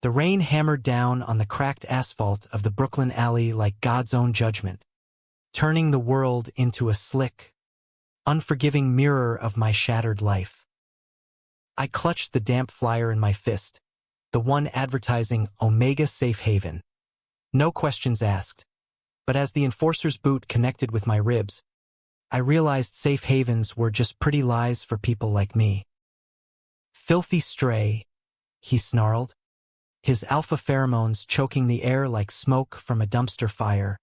The rain hammered down on the cracked asphalt of the Brooklyn alley like God's own judgment, turning the world into a slick, unforgiving mirror of my shattered life. I clutched the damp flyer in my fist, the one advertising Omega Safe Haven. No questions asked, but as the enforcer's boot connected with my ribs, I realized safe havens were just pretty lies for people like me. "Filthy stray," he snarled, his alpha pheromones choking the air like smoke from a dumpster fire.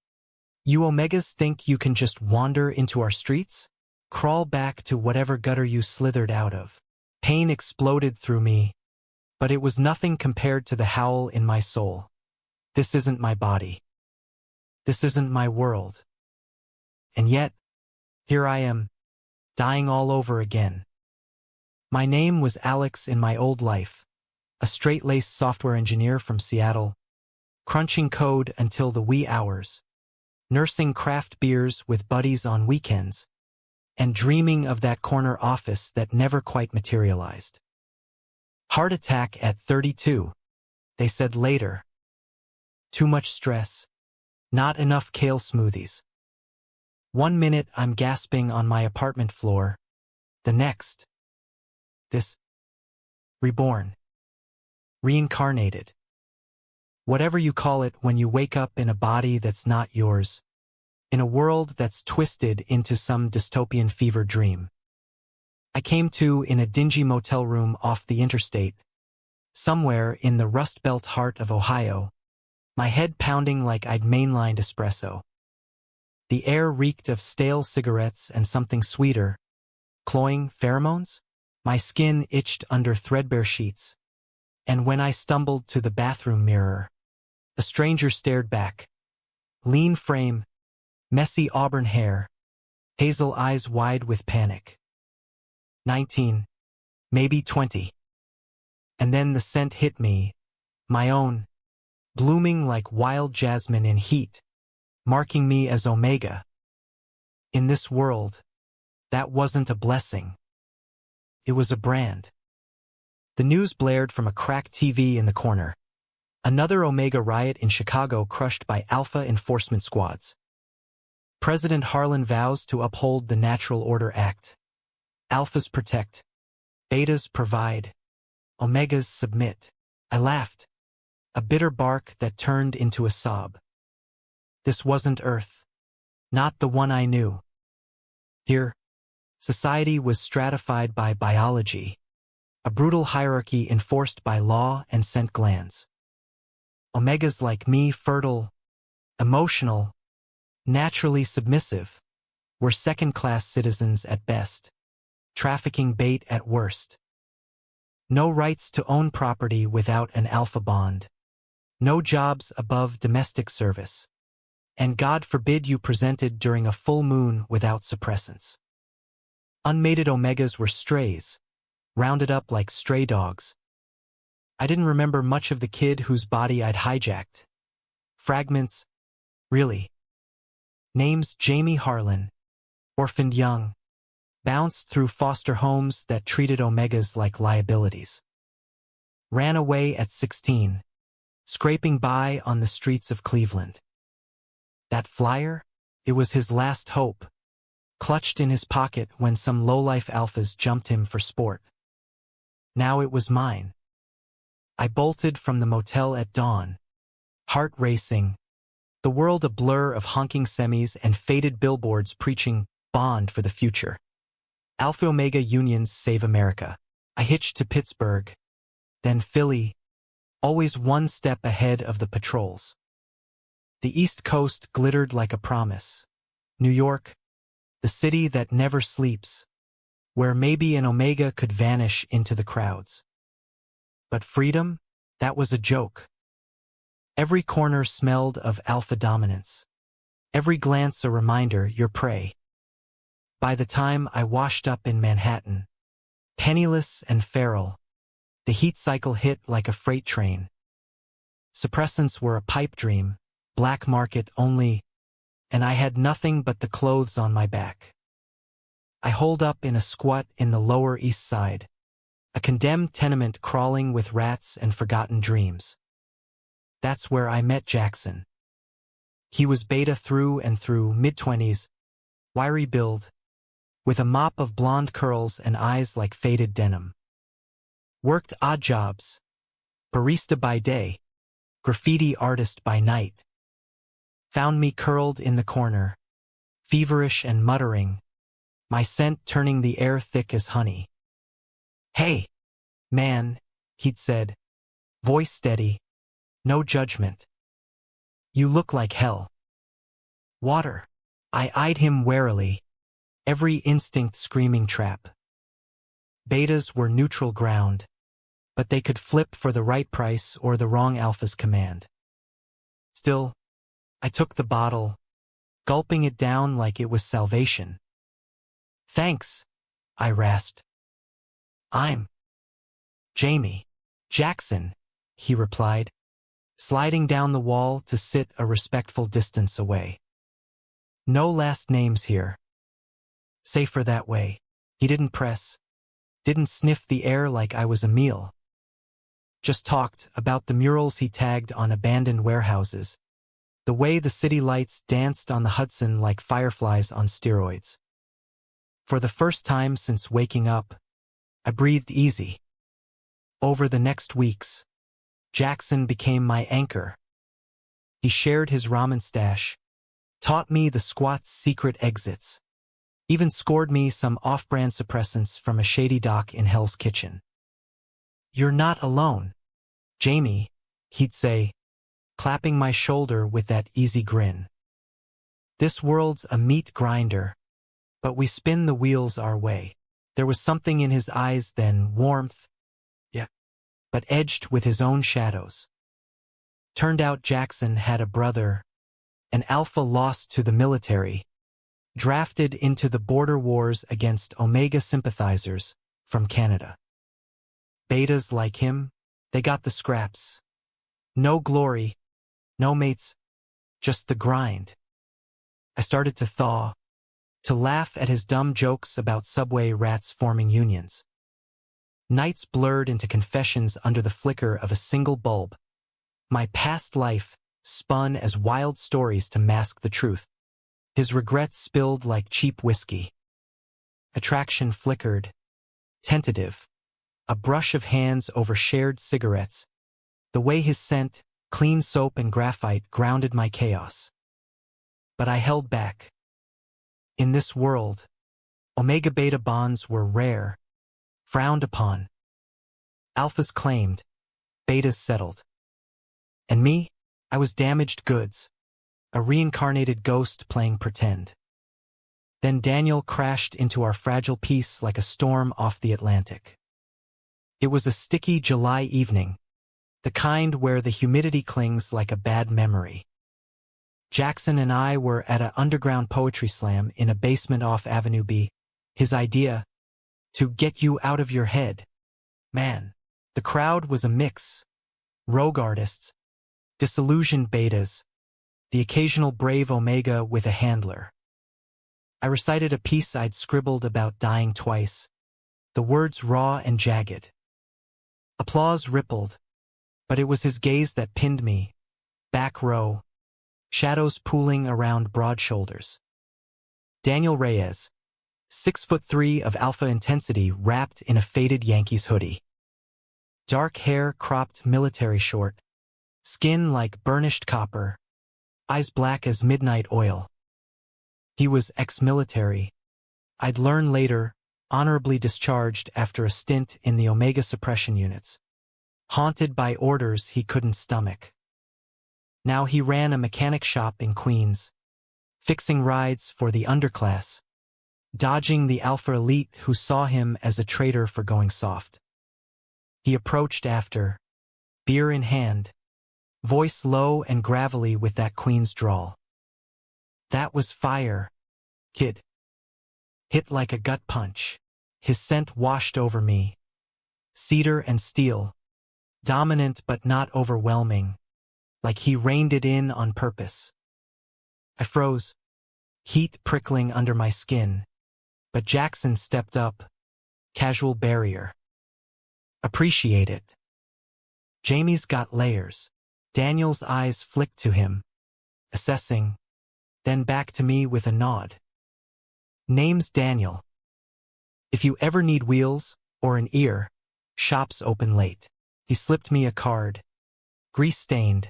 "You Omegas think you can just wander into our streets? Crawl back to whatever gutter you slithered out of." Pain exploded through me, but it was nothing compared to the howl in my soul. This isn't my body. This isn't my world. And yet, here I am, dying all over again. My name was Alex in my old life, a straight-laced software engineer from Seattle, crunching code until the wee hours, nursing craft beers with buddies on weekends, and dreaming of that corner office that never quite materialized. Heart attack at 32, they said later. Too much stress, not enough kale smoothies. One minute I'm gasping on my apartment floor, the next, this, reborn, reincarnated. Whatever you call it when you wake up in a body that's not yours, in a world that's twisted into some dystopian fever dream. I came to in a dingy motel room off the interstate, somewhere in the Rust Belt heart of Ohio, my head pounding like I'd mainlined espresso. The air reeked of stale cigarettes and something sweeter, cloying pheromones. My skin itched under threadbare sheets, and when I stumbled to the bathroom mirror, a stranger stared back. Lean frame, messy auburn hair, hazel eyes wide with panic. 19, maybe 20. And then the scent hit me, my own, blooming like wild jasmine in heat, marking me as Omega. In this world, that wasn't a blessing. It was a brand. The news blared from a cracked TV in the corner. Another Omega riot in Chicago crushed by Alpha enforcement squads. President Harlan vows to uphold the Natural Order Act. Alphas protect. Betas provide. Omegas submit. I laughed. A bitter bark that turned into a sob. This wasn't Earth. Not the one I knew. Here, society was stratified by biology, a brutal hierarchy enforced by law and scent glands. Omegas like me, fertile, emotional, naturally submissive, were second-class citizens at best, trafficking bait at worst. No rights to own property without an alpha bond. No jobs above domestic service. And God forbid you presented during a full moon without suppressants. Unmated Omegas were strays, rounded up like stray dogs. I didn't remember much of the kid whose body I'd hijacked. Fragments, really. Names Jamie Harlan, orphaned young, bounced through foster homes that treated Omegas like liabilities. Ran away at 16, scraping by on the streets of Cleveland. That flyer? It was his last hope, clutched in his pocket when some lowlife alphas jumped him for sport. Now it was mine. I bolted from the motel at dawn, heart racing, the world a blur of honking semis and faded billboards preaching bond for the future. Alpha Omega unions save America. I hitched to Pittsburgh, then Philly, always one step ahead of the patrols. The East Coast glittered like a promise. New York, the city that never sleeps, where maybe an Omega could vanish into the crowds. But freedom, that was a joke. Every corner smelled of alpha dominance. Every glance a reminder you're prey. By the time I washed up in Manhattan, penniless and feral, the heat cycle hit like a freight train. Suppressants were a pipe dream, black market only, and I had nothing but the clothes on my back. I holed up in a squat in the Lower East Side, a condemned tenement crawling with rats and forgotten dreams. That's where I met Jackson. He was beta through and through, mid-20s, wiry build, with a mop of blonde curls and eyes like faded denim. Worked odd jobs, barista by day, graffiti artist by night. Found me curled in the corner, feverish and muttering, my scent turning the air thick as honey. "Hey, man," he'd said, voice steady, no judgment. "You look like hell." "Water." I eyed him warily, every instinct screaming trap. Betas were neutral ground, but they could flip for the right price or the wrong alpha's command. Still, I took the bottle, gulping it down like it was salvation. "Thanks," I rasped. "I'm Jamie Jackson," he replied, sliding down the wall to sit a respectful distance away. "No last names here. Safer that way." He didn't press, didn't sniff the air like I was a meal. Just talked about the murals he tagged on abandoned warehouses, the way the city lights danced on the Hudson like fireflies on steroids. For the first time since waking up, I breathed easy. Over the next weeks, Jackson became my anchor. He shared his ramen stash, taught me the squat's secret exits, even scored me some off-brand suppressants from a shady dock in Hell's Kitchen. "You're not alone, Jamie," he'd say, clapping my shoulder with that easy grin. "This world's a meat grinder, but we spin the wheels our way." There was something in his eyes then, warmth, yeah, but edged with his own shadows. Turned out Jackson had a brother, an alpha lost to the military, drafted into the border wars against Omega sympathizers from Canada. Betas like him, they got the scraps. No glory, no mates, just the grind. I started to thaw, to laugh at his dumb jokes about subway rats forming unions. Nights blurred into confessions under the flicker of a single bulb. My past life spun as wild stories to mask the truth. His regrets spilled like cheap whiskey. Attraction flickered, tentative, a brush of hands over shared cigarettes. The way his scent, clean soap and graphite grounded my chaos. But I held back. In this world, Omega-Beta bonds were rare, frowned upon. Alphas claimed, Betas settled. And me, I was damaged goods, a reincarnated ghost playing pretend. Then Daniel crashed into our fragile peace like a storm off the Atlantic. It was a sticky July evening, the kind where the humidity clings like a bad memory. Jackson and I were at an underground poetry slam in a basement off Avenue B. His idea, to get you out of your head. Man, the crowd was a mix. Rogue artists, disillusioned betas, the occasional brave Omega with a handler. I recited a piece I'd scribbled about dying twice, the words raw and jagged. Applause rippled, but it was his gaze that pinned me, back row, shadows pooling around broad shoulders. Daniel Reyes, 6'3" of alpha intensity wrapped in a faded Yankees hoodie. Dark hair cropped military short, skin like burnished copper, eyes black as midnight oil. He was ex-military. I'd learn later, honorably discharged after a stint in the Omega suppression units, haunted by orders he couldn't stomach. Now he ran a mechanic shop in Queens, fixing rides for the underclass, dodging the alpha elite who saw him as a traitor for going soft. He approached after, beer in hand, voice low and gravelly with that Queens drawl. "That was fire, kid." Hit like a gut punch. His scent washed over me. Cedar and steel, dominant but not overwhelming, like he reined it in on purpose. I froze, heat prickling under my skin, but Jackson stepped up, casual barrier. "Appreciate it. Jamie's got layers." Daniel's eyes flicked to him, assessing, then back to me with a nod. Name's Daniel. If you ever need wheels or an ear, shop's open late. He slipped me a card, grease-stained,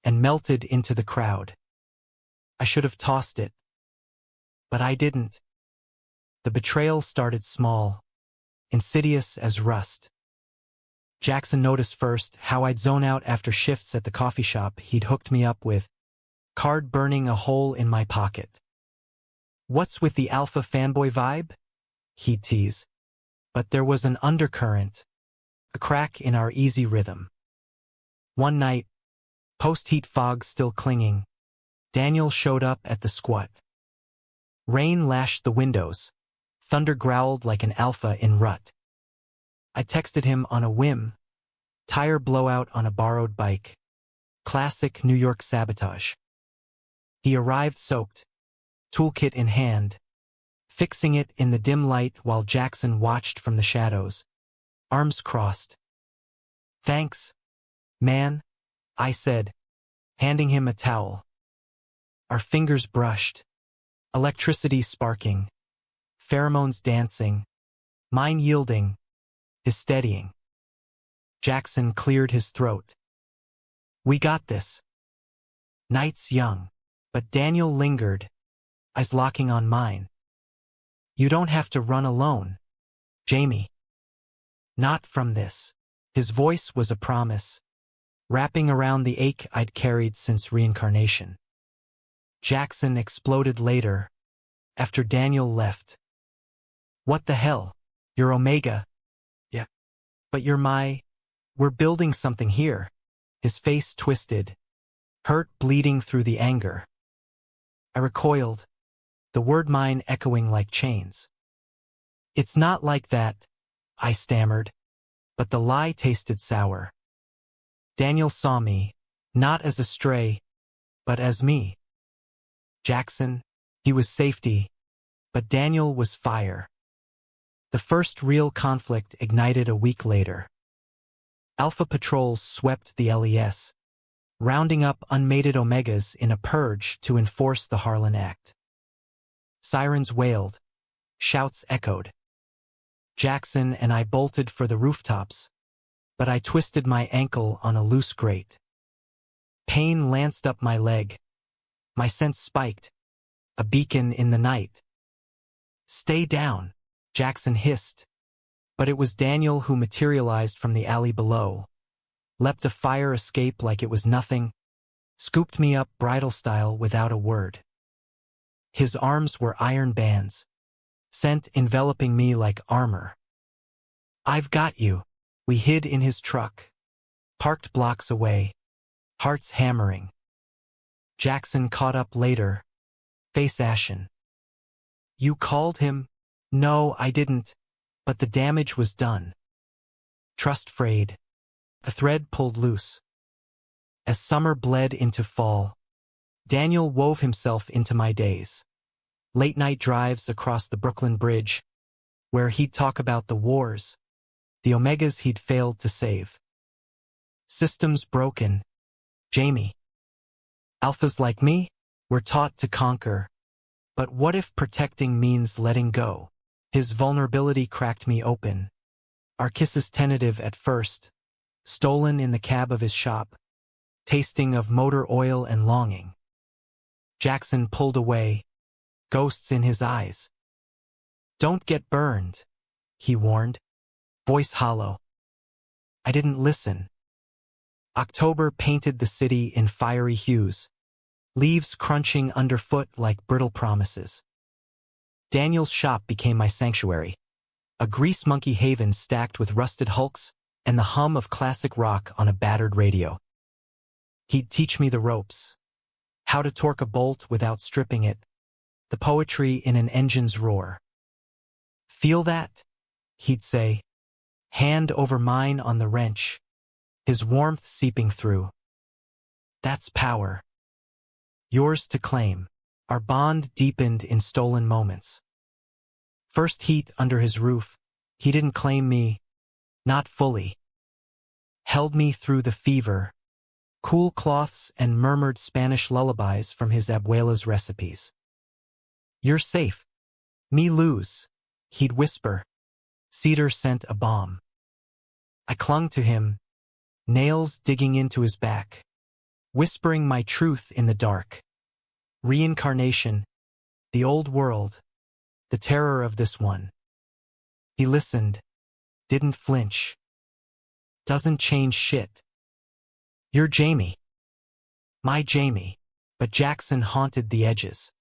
and melted into the crowd. I should have tossed it, but I didn't. The betrayal started small, insidious as rust. Jackson noticed first how I'd zone out after shifts at the coffee shop he'd hooked me up with, card burning a hole in my pocket. What's with the alpha fanboy vibe? He'd tease. But there was an undercurrent, a crack in our easy rhythm. One night, post-heat fog still clinging, Daniel showed up at the squat. Rain lashed the windows, thunder growled like an alpha in rut. I texted him on a whim, tire blowout on a borrowed bike. Classic New York sabotage. He arrived soaked, toolkit in hand, fixing it in the dim light while Jackson watched from the shadows, arms crossed. Thanks, man, I said, handing him a towel. Our fingers brushed, electricity sparking, pheromones dancing, mine yielding, his steadying. Jackson cleared his throat. We got this. Night's young, but Daniel lingered, eyes locking on mine. You don't have to run alone, Jamie. Not from this. His voice was a promise, wrapping around the ache I'd carried since reincarnation. Jackson exploded later, after Daniel left. What the hell? You're Omega. Yeah. But you're we're building something here. His face twisted, hurt bleeding through the anger. I recoiled, the word mine echoing like chains. It's not like that, I stammered, but the lie tasted sour. Daniel saw me, not as a stray, but as me. Jackson, he was safety, but Daniel was fire. The first real conflict ignited a week later. Alpha patrols swept the LES, rounding up unmated Omegas in a purge to enforce the Harlan Act. Sirens wailed, shouts echoed. Jackson and I bolted for the rooftops, but I twisted my ankle on a loose grate. Pain lanced up my leg. My sense spiked, a beacon in the night. Stay down, Jackson hissed, but it was Daniel who materialized from the alley below, leapt a fire escape like it was nothing, scooped me up bridal style without a word. His arms were iron bands, scent enveloping me like armor. I've got you. We hid in his truck, parked blocks away, hearts hammering. Jackson caught up later, face ashen. You called him? No, I didn't, but the damage was done. Trust frayed. A thread pulled loose. As summer bled into fall, Daniel wove himself into my days. Late-night drives across the Brooklyn Bridge, where he'd talk about the wars, the Omegas he'd failed to save. Systems broken. Jamie. Alphas like me, we're taught to conquer. But what if protecting means letting go? His vulnerability cracked me open. Our kisses tentative at first, stolen in the cab of his shop, tasting of motor oil and longing. Jackson pulled away, ghosts in his eyes. Don't get burned, he warned, voice hollow. I didn't listen. October painted the city in fiery hues, leaves crunching underfoot like brittle promises. Daniel's shop became my sanctuary, a grease monkey haven stacked with rusted hulks and the hum of classic rock on a battered radio. He'd teach me the ropes, how to torque a bolt without stripping it, the poetry in an engine's roar. Feel that? He'd say, hand over mine on the wrench, his warmth seeping through. That's power. Yours to claim. Our bond deepened in stolen moments. First heat under his roof, he didn't claim me, not fully. Held me through the fever, cool cloths and murmured Spanish lullabies from his abuela's recipes. "You're safe. Me lose," he'd whisper. Cedar sent a bomb. I clung to him, nails digging into his back, whispering my truth in the dark. Reincarnation, the old world, the terror of this one. He listened, didn't flinch. "Doesn't change shit. You're Jamie." My Jamie, but Jackson haunted the edges.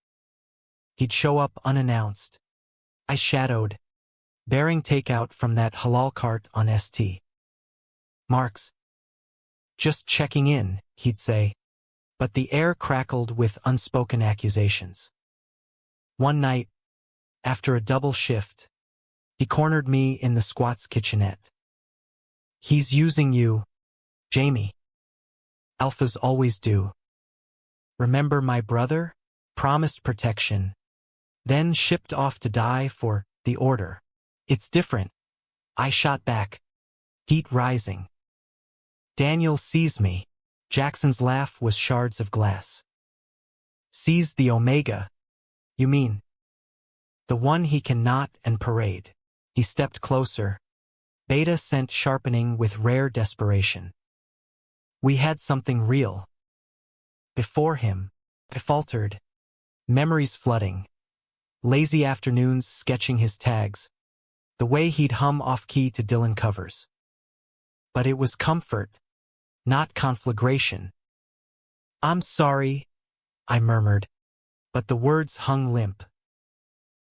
He'd show up unannounced. I shadowed, bearing takeout from that halal cart on St. Mark's. "Just checking in," he'd say, but the air crackled with unspoken accusations. One night, after a double shift, he cornered me in the squat's kitchenette. "He's using you, Jamie. Alphas always do. Remember my brother? Promised protection, then shipped off to die for the order. It's different." I shot back, heat rising. "Daniel sees me." Jackson's laugh was shards of glass. "Sees the Omega, you mean? The one he cannot and parade." He stepped closer, Beta scent sharpening with rare desperation. We had something real. Before him, I faltered, memories flooding, lazy afternoons sketching his tags, the way he'd hum off-key to Dylan covers. But it was comfort, not conflagration. "I'm sorry," I murmured, but the words hung limp.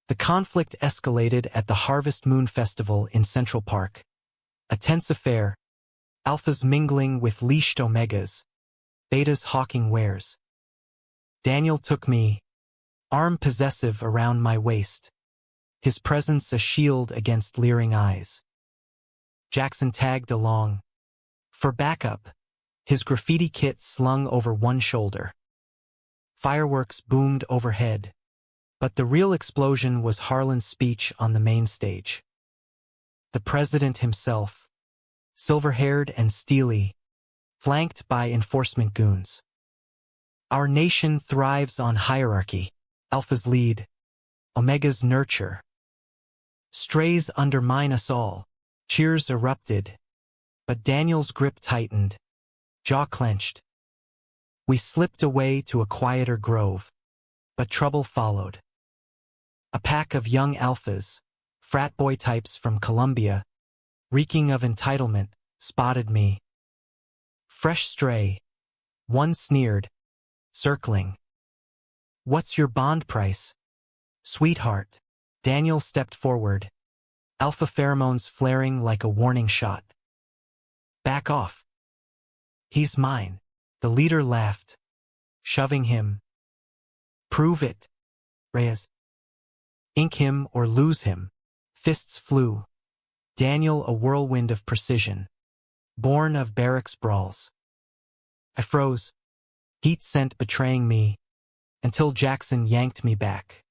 The conflict escalated at the Harvest Moon Festival in Central Park. A tense affair, alphas mingling with leashed omegas, betas hawking wares. Daniel took me, arm possessive around my waist, his presence a shield against leering eyes. Jackson tagged along. For backup, his graffiti kit slung over one shoulder. Fireworks boomed overhead, but the real explosion was Harlan's speech on the main stage. The president himself, silver-haired and steely, flanked by enforcement goons. "Our nation thrives on hierarchy. Alphas lead, Omegas nurture. Strays undermine us all." Cheers erupted, but Daniel's grip tightened, jaw clenched. We slipped away to a quieter grove, but trouble followed. A pack of young alphas, frat boy types from Columbia, reeking of entitlement, spotted me. Fresh stray. One sneered, circling. "What's your bond price, sweetheart?" Daniel stepped forward, alpha pheromones flaring like a warning shot. "Back off. He's mine." The leader laughed, shoving him. "Prove it, Reyes. Ink him or lose him." Fists flew. Daniel a whirlwind of precision, born of barracks brawls. I froze, heat scent betraying me, until Jackson yanked me back.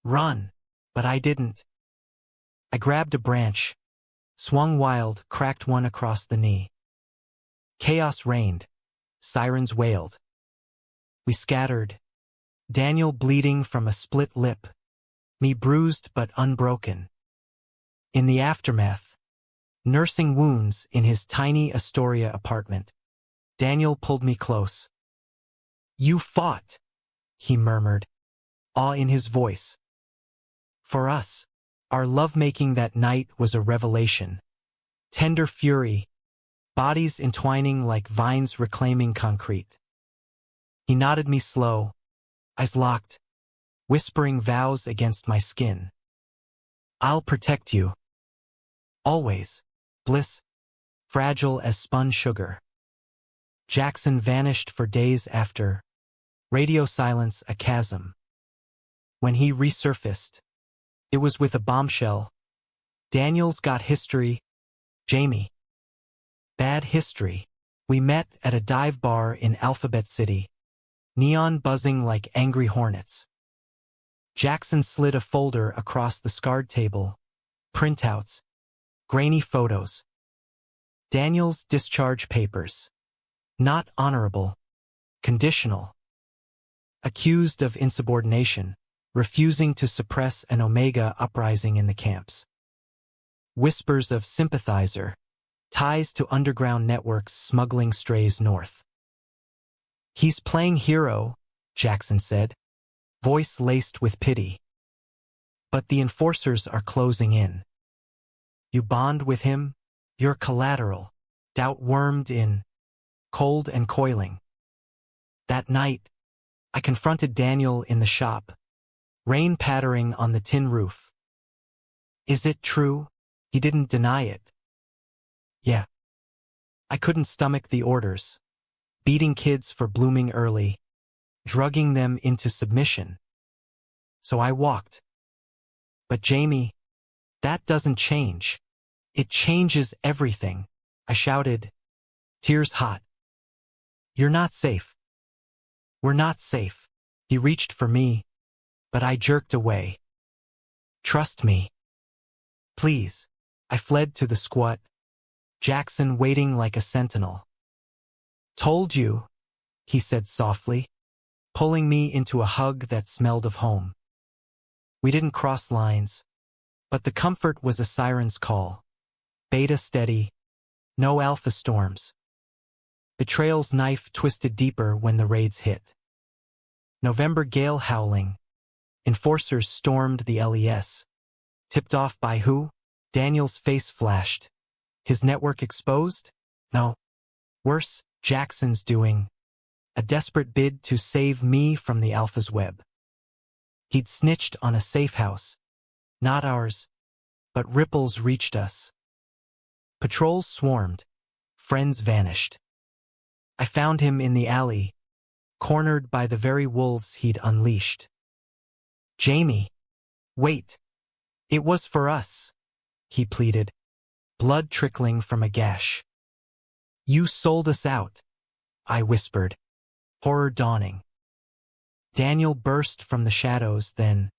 "Run," but I didn't. I grabbed a branch, swung wild, cracked one across the knee. Chaos reigned. Sirens wailed. We scattered, Daniel bleeding from a split lip, me bruised but unbroken. In the aftermath, nursing wounds in his tiny Astoria apartment, Daniel pulled me close. "You fought," he murmured, awe in his voice. For us, our lovemaking that night was a revelation. Tender fury, bodies entwining like vines reclaiming concrete. He nodded me slow, eyes locked, whispering vows against my skin. "I'll protect you. Always." Bliss, fragile as spun sugar. Jackson vanished for days after. Radio silence a chasm. When he resurfaced, it was with a bombshell. "Daniel's got history, Jamie." Bad history. We met at a dive bar in Alphabet City, neon buzzing like angry hornets. Jackson slid a folder across the scarred table, printouts, grainy photos. Daniel's discharge papers. Not honorable. Conditional. Accused of insubordination, refusing to suppress an Omega uprising in the camps. Whispers of sympathizer, ties to underground networks smuggling strays north. He's playing hero, Jackson said, voice laced with pity. But the enforcers are closing in. You bond with him, you're collateral, doubt wormed in, cold and coiling. That night, I confronted Daniel in the shop, rain pattering on the tin roof. Is it true? He didn't deny it. Yeah. I couldn't stomach the orders. Beating kids for blooming early, drugging them into submission. So I walked. But Jamie, that doesn't change. It changes everything, I shouted, tears hot. You're not safe. We're not safe. He reached for me, but I jerked away. Trust me. Please. I fled to the squat, Jackson waiting like a sentinel. Told you, he said softly, pulling me into a hug that smelled of home. We didn't cross lines, but the comfort was a siren's call. Beta steady, no alpha storms. Betrayal's knife twisted deeper when the raids hit. November gale howling. Enforcers stormed the LES. Tipped off by who? Daniel's face flashed. His network exposed? No. Worse, Jackson's doing. A desperate bid to save me from the Alpha's web. He'd snitched on a safe house. Not ours, but ripples reached us. Patrols swarmed. Friends vanished. I found him in the alley, cornered by the very wolves he'd unleashed. Jamie, wait. It was for us, he pleaded, blood trickling from a gash. You sold us out, I whispered, horror dawning. Daniel burst from the shadows, then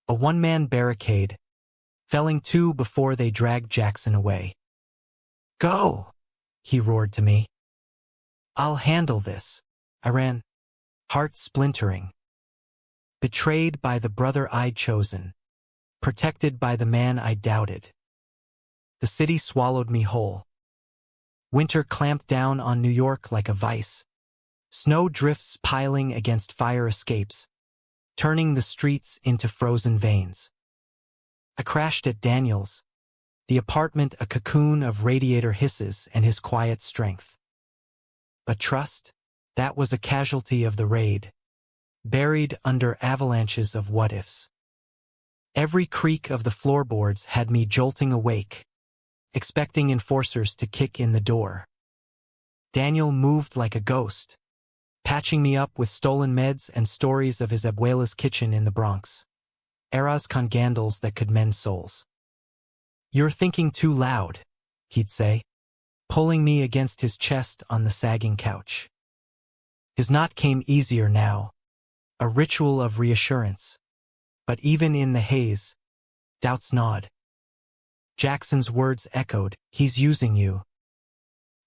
a one-man barricade, felling two before they dragged Jackson away. Go, he roared to me. I'll handle this. I ran, heart splintering. Betrayed by the brother I'd chosen, protected by the man I doubted. The city swallowed me whole. Winter clamped down on New York like a vice. Snow drifts piling against fire escapes, turning the streets into frozen veins. I crashed at Daniel's, the apartment a cocoon of radiator hisses and his quiet strength. But trust, that was a casualty of the raid, buried under avalanches of what-ifs. Every creak of the floorboards had me jolting awake, expecting enforcers to kick in the door. Daniel moved like a ghost, patching me up with stolen meds and stories of his abuela's kitchen in the Bronx. Eras con gandals that could mend souls. You're thinking too loud, he'd say, pulling me against his chest on the sagging couch. His knot came easier now, a ritual of reassurance. But even in the haze, doubts gnawed. Jackson's words echoed, he's using you.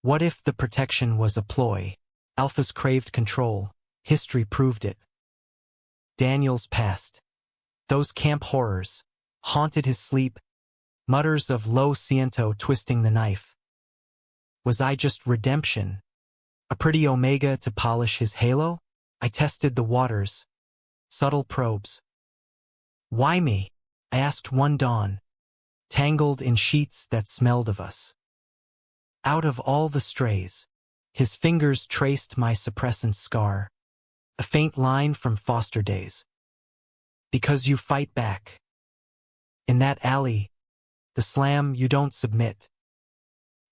What if the protection was a ploy? Alphas craved control. History proved it. Daniel's past. Those camp horrors haunted his sleep, mutters of Lo Siento twisting the knife. Was I just redemption? A pretty Omega to polish his halo? I tested the waters. Subtle probes. Why me? I asked one dawn, tangled in sheets that smelled of us. Out of all the strays, his fingers traced my suppressant scar, a faint line from foster days. Because you fight back. In that alley, the slam, you don't submit.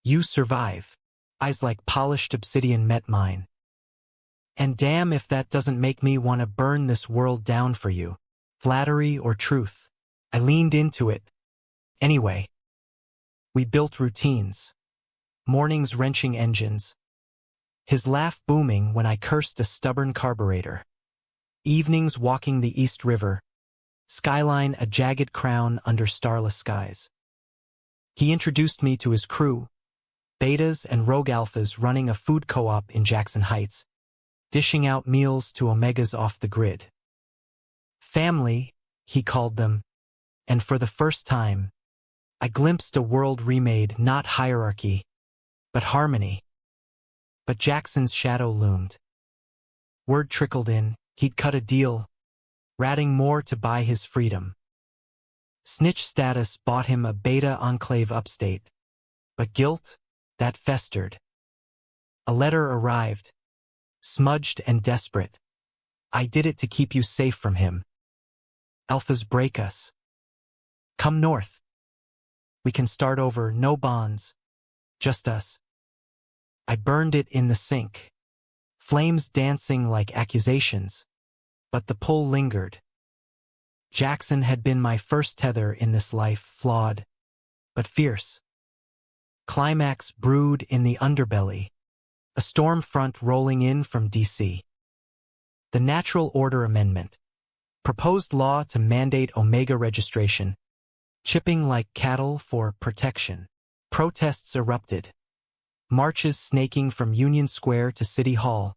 You survive. Eyes like polished obsidian met mine. And damn if that doesn't make me want to burn this world down for you. Flattery or truth. I leaned into it. Anyway. We built routines. Mornings wrenching engines. His laugh booming when I cursed a stubborn carburetor. Evenings walking the East River. Skyline a jagged crown under starless skies. He introduced me to his crew. betas and rogue alphas running a food co-op in Jackson Heights, dishing out meals to omegas off the grid. Family, he called them, and for the first time, I glimpsed a world remade not hierarchy, but harmony. But Jackson's shadow loomed. Word trickled in, he'd cut a deal, ratting more to buy his freedom. Snitch status bought him a beta enclave upstate, but guilt, that festered. A letter arrived, smudged and desperate. I did it to keep you safe from him. Alphas break us. Come north. We can start over, no bonds, just us. I burned it in the sink, flames dancing like accusations, but the pull lingered. Jackson had been my first tether in this life, flawed, but fierce. Climax brewed in the underbelly, a storm front rolling in from D.C. The Natural Order Amendment, proposed law to mandate Omega registration, chipping like cattle for protection. Protests erupted. Marches snaking from Union Square to City Hall.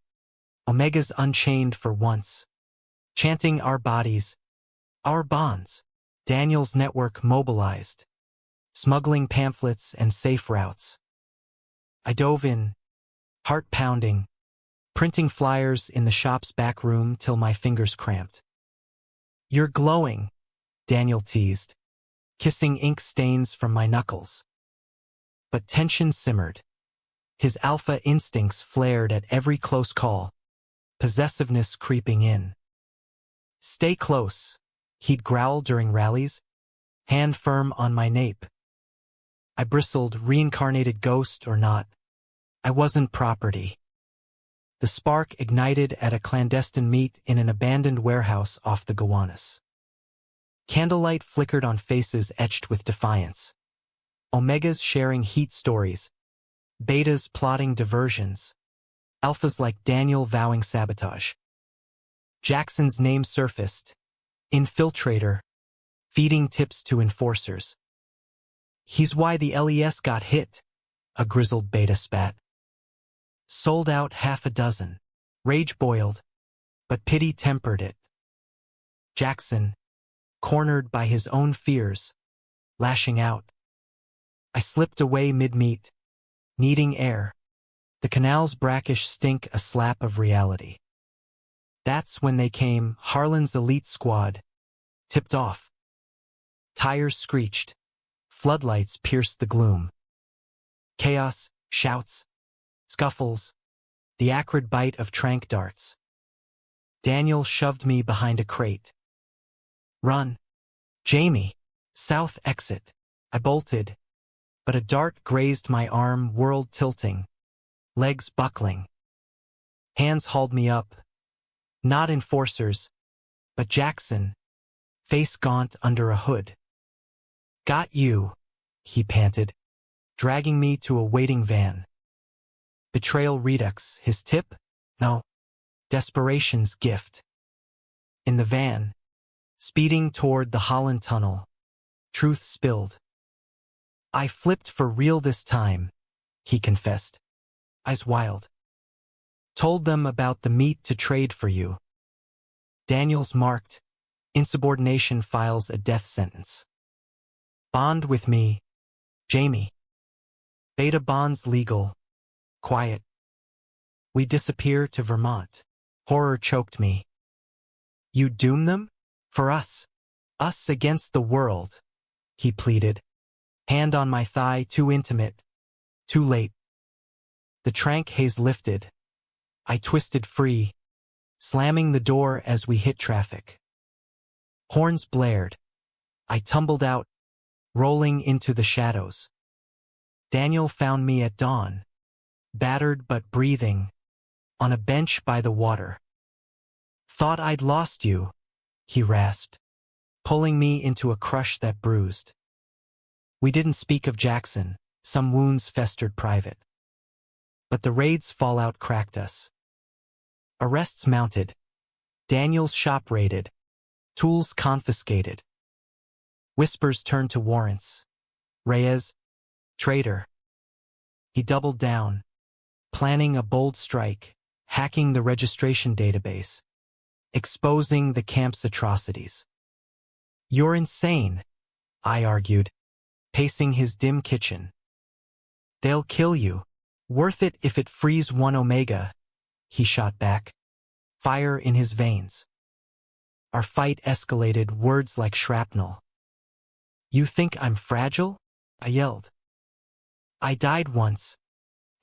Omegas unchained for once. Chanting our bodies, our bonds. Daniel's network mobilized. Smuggling pamphlets and safe routes. I dove in, heart pounding, printing flyers in the shop's back room till my fingers cramped. You're glowing, Daniel teased, kissing ink stains from my knuckles. But tension simmered. His alpha instincts flared at every close call, possessiveness creeping in. Stay close, he'd growl during rallies, hand firm on my nape. I bristled, reincarnated ghost or not. I wasn't property. The spark ignited at a clandestine meet in an abandoned warehouse off the Gowanus. Candlelight flickered on faces etched with defiance. Omegas sharing heat stories. Betas plotting diversions. Alphas like Daniel vowing sabotage. Jackson's name surfaced. Infiltrator. Feeding tips to enforcers. He's why the LES got hit, a grizzled beta spat. Sold out half a dozen. Rage boiled, but pity tempered it. Jackson, cornered by his own fears, lashing out. I slipped away mid-meet, needing air. The canal's brackish stink a slap of reality. That's when they came, Harlan's elite squad, tipped off. Tires screeched. Floodlights pierced the gloom. Chaos, shouts, scuffles, the acrid bite of tranq darts. Daniel shoved me behind a crate. Run. Jamie. South exit. I bolted, but a dart grazed my arm, world tilting, legs buckling. Hands hauled me up. Not enforcers, but Jackson, face gaunt under a hood. Got you, he panted, dragging me to a waiting van. Betrayal redux, his tip? No. Desperation's gift. In the van, speeding toward the Holland Tunnel, truth spilled. I flipped for real this time, he confessed, eyes wild. Told them about the meat to trade for you. Daniel's marked, insubordination files a death sentence. Bond with me, Jamie. Beta bonds legal. Quiet. We disappear to Vermont. Horror choked me. You doom them? For us. Us against the world, he pleaded. Hand on my thigh, too intimate. Too late. The tranq haze lifted. I twisted free, slamming the door as we hit traffic. Horns blared. I tumbled out, rolling into the shadows. Daniel found me at dawn, battered but breathing, on a bench by the water. Thought I'd lost you, he rasped, pulling me into a crush that bruised. We didn't speak of Jackson, some wounds festered private. But the raid's fallout cracked us. Arrests mounted, Daniel's shop raided, tools confiscated. Whispers turned to warrants. Reyes, traitor. He doubled down, planning a bold strike, hacking the registration database, exposing the camp's atrocities. "You're insane," I argued, pacing his dim kitchen. "They'll kill you. Worth it if it frees 1 Omega," he shot back, fire in his veins. Our fight escalated, words like shrapnel. "You think I'm fragile?" I yelled. "I died once,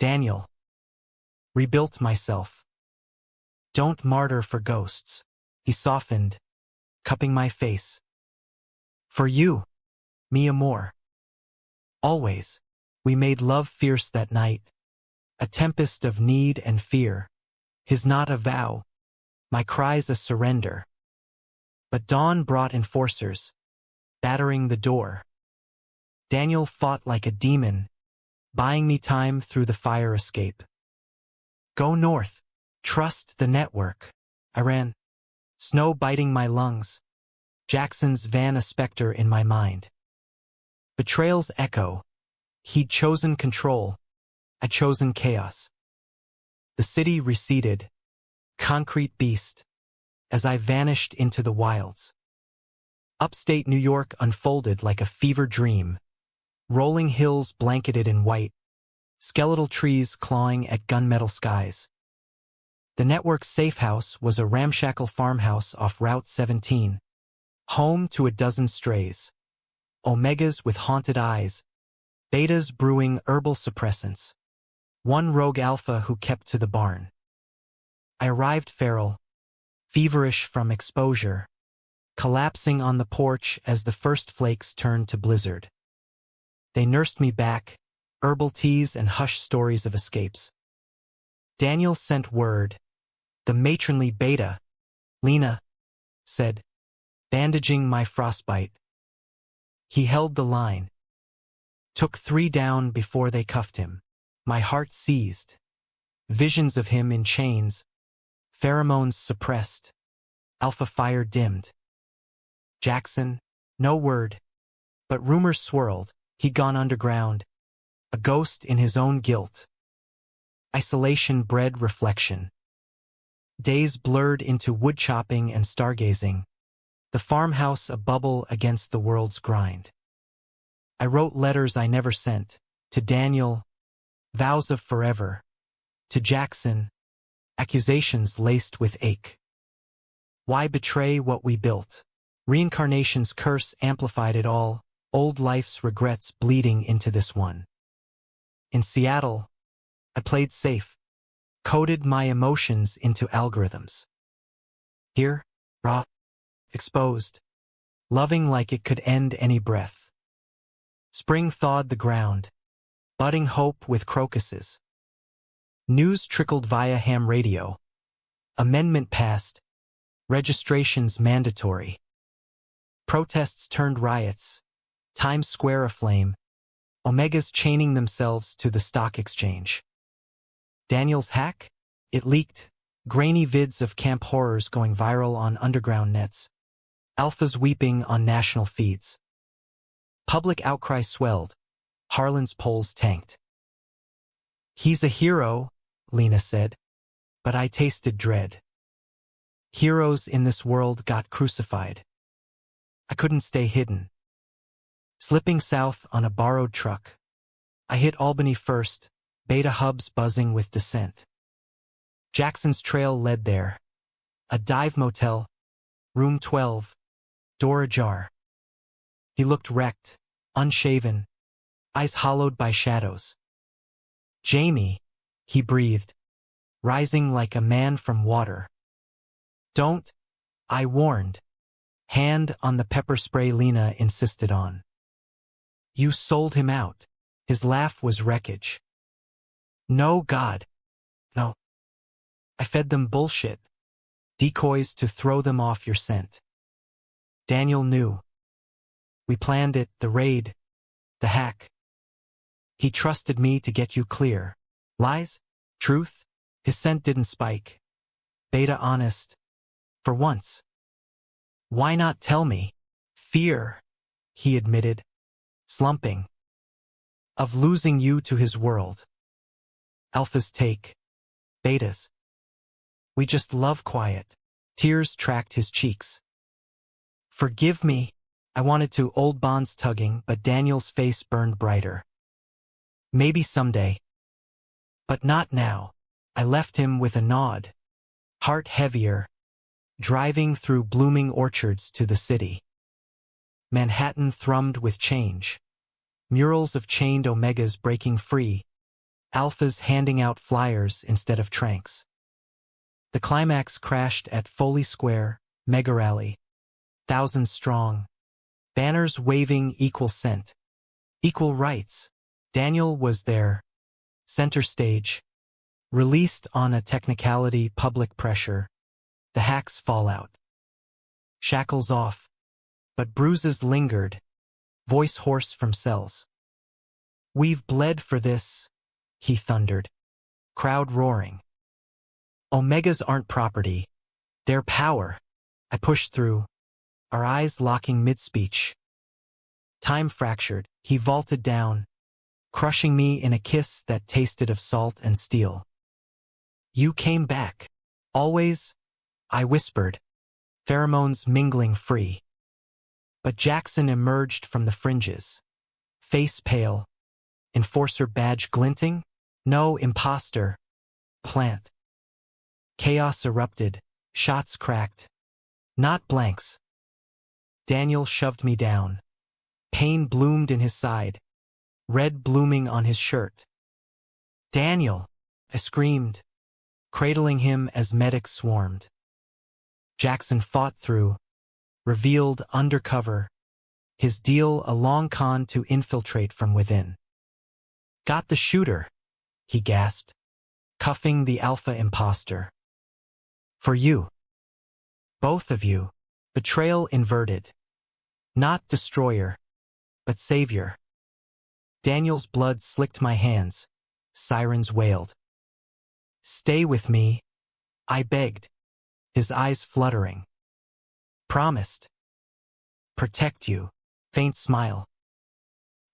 Daniel. Rebuilt myself. Don't martyr for ghosts." He softened, cupping my face. "For you, me amor. Always." We made love fierce that night, a tempest of need and fear, his not a vow, my cries a surrender. But dawn brought enforcers, battering the door. Daniel fought like a demon, buying me time through the fire escape. "Go north. Trust the network." I ran, snow biting my lungs, Jackson's van a specter in my mind. Betrayal's echo. He'd chosen control, I'd chosen chaos. The city receded, concrete beast, as I vanished into the wilds. Upstate New York unfolded like a fever dream, rolling hills blanketed in white, skeletal trees clawing at gunmetal skies. The network's safe house was a ramshackle farmhouse off Route 17, home to a dozen strays, Omegas with haunted eyes, Betas brewing herbal suppressants, one rogue alpha who kept to the barn. I arrived feral, feverish from exposure, collapsing on the porch as the first flakes turned to blizzard. They nursed me back, herbal teas and hushed stories of escapes. Daniel sent word. The matronly Beta, Lena, said, bandaging my frostbite. He held the line. Took 3 down before they cuffed him. My heart seized. Visions of him in chains, pheromones suppressed, alpha fire dimmed. Jackson, no word, but rumors swirled. He'd gone underground, a ghost in his own guilt. Isolation bred reflection. Days blurred into woodchopping and stargazing, the farmhouse a bubble against the world's grind. I wrote letters I never sent, to Daniel, vows of forever, to Jackson, accusations laced with ache. Why betray what we built? Reincarnation's curse amplified it all, old life's regrets bleeding into this one. In Seattle, I played safe, coded my emotions into algorithms. Here, raw, exposed, loving like it could end any breath. Spring thawed the ground, budding hope with crocuses. News trickled via ham radio. Amendment passed, registrations mandatory. Protests turned riots, Times Square aflame, Omegas chaining themselves to the stock exchange. Daniel's hack? It leaked, grainy vids of camp horrors going viral on underground nets. Alphas weeping on national feeds. Public outcry swelled, Harlan's polls tanked. He's a hero, Lena said, but I tasted dread. Heroes in this world got crucified. I couldn't stay hidden. Slipping south on a borrowed truck, I hit Albany first, Beta hubs buzzing with dissent. Jackson's trail led there. A dive motel, room 12, door ajar. He looked wrecked, unshaven, eyes hollowed by shadows. Jamie, he breathed, rising like a man from water. Don't, I warned. Hand on the pepper spray Lena insisted on. You sold him out. His laugh was wreckage. No, God. No. I fed them bullshit. Decoys to throw them off your scent. Daniel knew. We planned it, the raid, the hack. He trusted me to get you clear. Lies? Truth? His scent didn't spike. Beta honest. For once. Why not tell me? Fear, he admitted, slumping. Of losing you to his world. Alphas take. Betas. We just love quiet. Tears tracked his cheeks. Forgive me. I wanted to, old bonds tugging, but Daniel's face burned brighter. Maybe someday. But not now. I left him with a nod. Heart heavier. Driving through blooming orchards to the city. Manhattan thrummed with change. Murals of chained omegas breaking free. Alphas handing out flyers instead of tranks. The climax crashed at Foley Square, mega rally. Thousands strong. Banners waving equal scent. Equal rights. Daniel was there. Center stage. Released on a technicality, public pressure. The hack's fallout. Shackles off. But bruises lingered. Voice hoarse from cells. We've bled for this, he thundered. Crowd roaring. Omegas aren't property. They're power. I pushed through. Our eyes locking mid-speech. Time fractured. He vaulted down, crushing me in a kiss that tasted of salt and steel. You came back. Always, I whispered, pheromones mingling free. But Jackson emerged from the fringes. Face pale. Enforcer badge glinting? No, imposter. Plant. Chaos erupted. Shots cracked. Not blanks. Daniel shoved me down. Pain bloomed in his side. Red blooming on his shirt. Daniel! I screamed, cradling him as medics swarmed. Jackson fought through, revealed undercover, his deal a long con to infiltrate from within. Got the shooter, he gasped, cuffing the alpha imposter. For you. Both of you. Betrayal inverted. Not destroyer, but savior. Daniel's blood slicked my hands. Sirens wailed. Stay with me, I begged, his eyes fluttering. Promised. Protect you. Faint smile.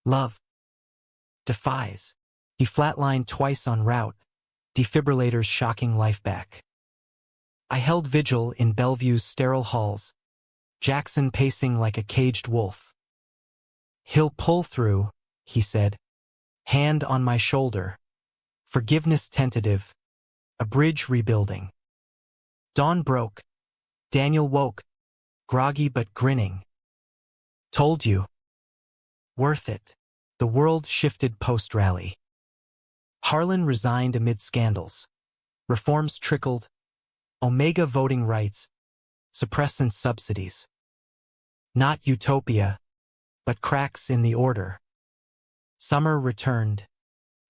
Love. Defies. He flatlined twice en route, defibrillators shocking life back. I held vigil in Bellevue's sterile halls, Jackson pacing like a caged wolf. He'll pull through, he said, hand on my shoulder. Forgiveness tentative, a bridge rebuilding. Dawn broke. Daniel woke, groggy but grinning. Told you. Worth it. The world shifted post-rally. Harlan resigned amid scandals. Reforms trickled. Omega voting rights. Suppressant subsidies. Not utopia, but cracks in the order. Summer returned.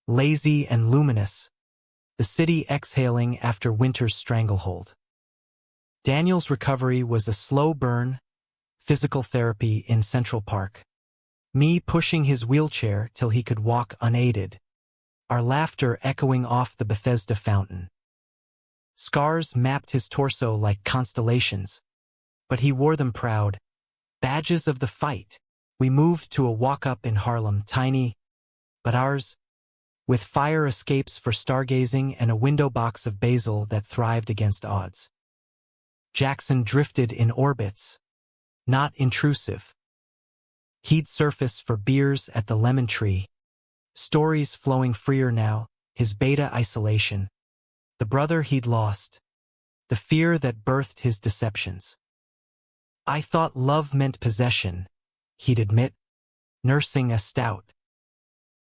Lazy and luminous. The city exhaling after winter's stranglehold. Daniel's recovery was a slow burn, physical therapy in Central Park. Me pushing his wheelchair till he could walk unaided. Our laughter echoing off the Bethesda fountain. Scars mapped his torso like constellations, but he wore them proud. Badges of the fight. We moved to a walk-up in Harlem, tiny, but ours, with fire escapes for stargazing and a window box of basil that thrived against odds. Jackson drifted in orbits, not intrusive. He'd surface for beers at the Lemon Tree. Stories flowing freer now, his beta isolation. The brother he'd lost. The fear that birthed his deceptions. I thought love meant possession, he'd admit, nursing a stout.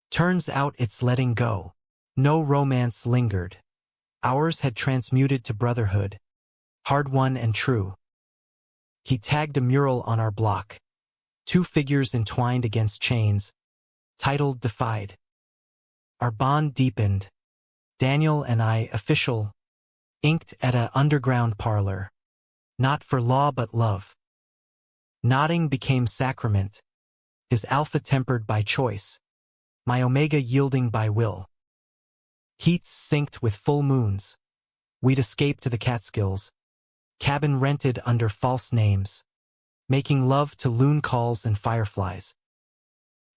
Turns out it's letting go. No romance lingered. Ours had transmuted to brotherhood. Hard-won and true. He tagged a mural on our block. Two figures entwined against chains. Titled Defied. Our bond deepened. Daniel and I official. Inked at a underground parlor. Not for law but love. Nodding became sacrament. His alpha tempered by choice. My omega yielding by will. Heats synced with full moons. We'd escape to the Catskills. Cabin rented under false names. Making love to loon calls and fireflies.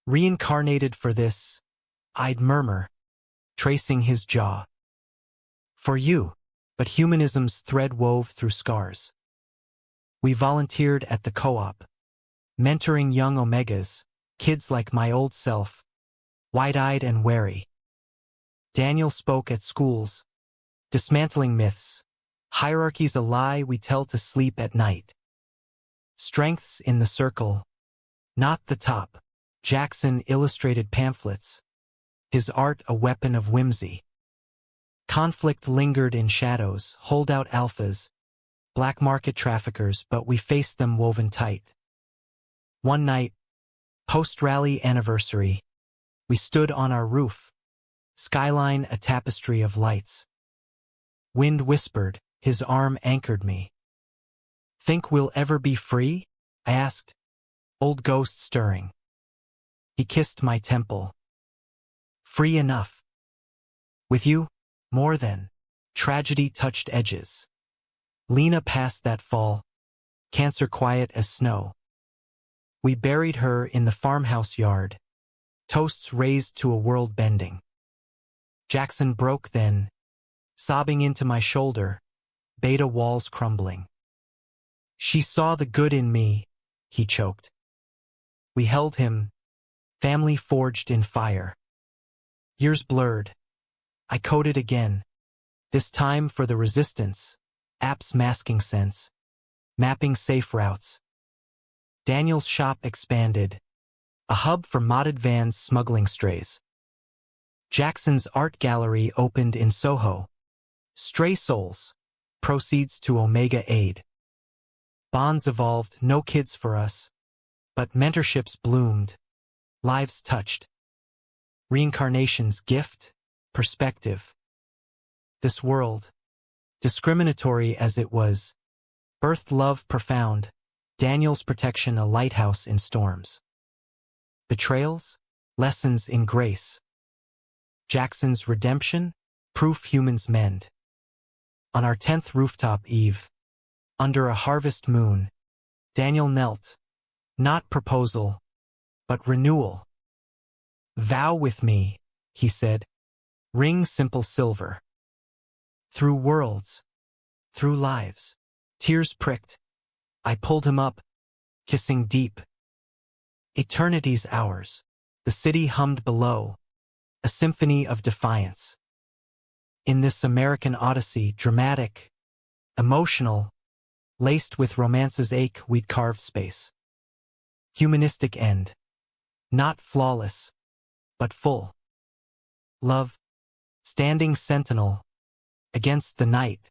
Reincarnated for this, I'd murmur. tracing his jaw. For you, but humanism's thread wove through scars. We volunteered at the co-op, mentoring young Omegas, kids like my old self, wide-eyed and wary. Daniel spoke at schools, dismantling myths, hierarchies a lie we tell to sleep at night. Strengths in the circle, not the top. Jackson illustrated pamphlets, his art a weapon of whimsy. Conflict lingered in shadows, holdout alphas, black market traffickers, but we faced them woven tight. One night, post-rally anniversary, we stood on our roof, skyline a tapestry of lights. Wind whispered, his arm anchored me. Think we'll ever be free? I asked, old ghost stirring. He kissed my temple. Free enough. With you, more than. Tragedy touched edges. Lena passed that fall, cancer quiet as snow. We buried her in the farmhouse yard, toasts raised to a world bending. Jackson broke then, sobbing into my shoulder, beta walls crumbling. She saw the good in me, he choked. We held him, family forged in fire. Years blurred. I coded again, this time for the resistance, apps masking sense, mapping safe routes. Daniel's shop expanded, a hub for modded vans smuggling strays. Jackson's art gallery opened in Soho. Stray souls, proceeds to Omega Aid. Bonds evolved, no kids for us, but mentorships bloomed, lives touched. Reincarnation's gift, perspective. This world, discriminatory as it was, birthed love profound, Daniel's protection a lighthouse in storms. Betrayals, lessons in grace. Jackson's redemption, proof humans mend. On our 10th rooftop eve, under a harvest moon, Daniel knelt, not proposal, but renewal. Vow with me, he said, ring simple silver. Through worlds, through lives, tears pricked, I pulled him up, kissing deep. Eternity's ours, the city hummed below, a symphony of defiance. In this American odyssey, dramatic, emotional, laced with romance's ache, we'd carved space. Humanistic end, not flawless, but full. Love, standing sentinel, against the night,